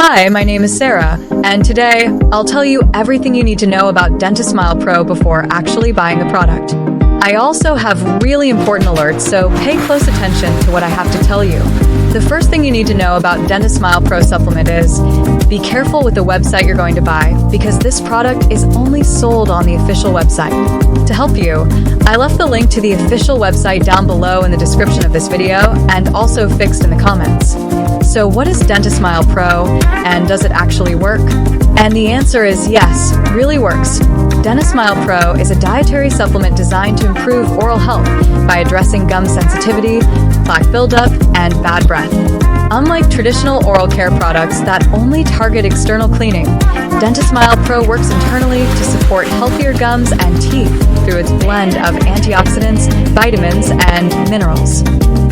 Hi, my name is Sarah, and today I'll tell you everything you need to know about DentiSmile Pro before actually buying the product. I also have really important alerts, so pay close attention to what I have to tell you. The first thing you need to know about DentiSmile Pro supplement is be careful with the website you're going to buy because this product is only sold on the official website. To help you, I left the link to the official website down below in the description of this video and also fixed in the comments. So what is DentiSmile Pro and does it actually work? And the answer is yes, really works. DentiSmile Pro is a dietary supplement designed to improve oral health by addressing gum sensitivity, plaque buildup, and bad breath. Unlike traditional oral care products that only target external cleaning, DentiSmile Pro works internally to support healthier gums and teeth through its blend of antioxidants, vitamins, and minerals.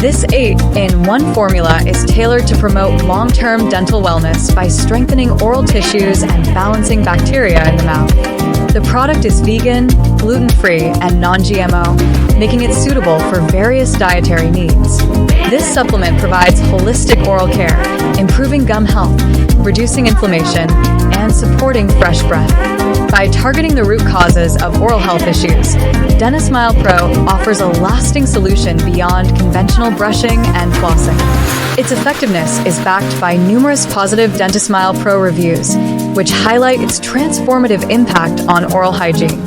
This 8-in-1 formula is tailored to promote long-term dental wellness by strengthening oral tissues and balancing bacteria in the mouth. The product is vegan, gluten-free, and non-GMO, making it suitable for various dietary needs. This supplement provides holistic oral care, improving gum health, reducing inflammation, and supporting fresh breath. By targeting the root causes of oral health issues, DentiSmile Pro offers a lasting solution beyond conventional brushing and flossing. Its effectiveness is backed by numerous positive DentiSmile Pro reviews, which highlight its transformative impact on oral hygiene.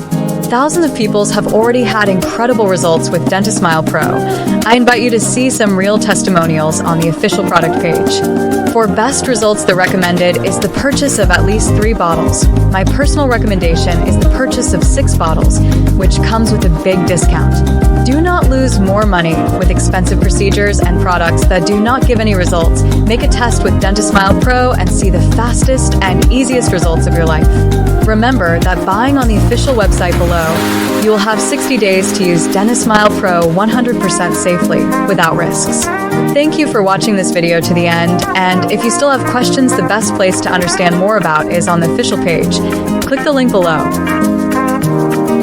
Thousands of people have already had incredible results with DentiSmile Pro. I invite you to see some real testimonials on the official product page. For best results, the recommended is the purchase of at least 3 bottles. My personal recommendation is the purchase of 6 bottles, which comes with a big discount. Do not lose more money with expensive procedures and products that do not give any results. Make a test with DentiSmile Pro and see the fastest and easiest results of your life. Remember that buying on the official website below, you will have 60 days to use DentiSmile Pro 100% safely without risks. Thank you for watching this video to the end, and if you still have questions, the best place to understand more about is on the official page. Click the link below.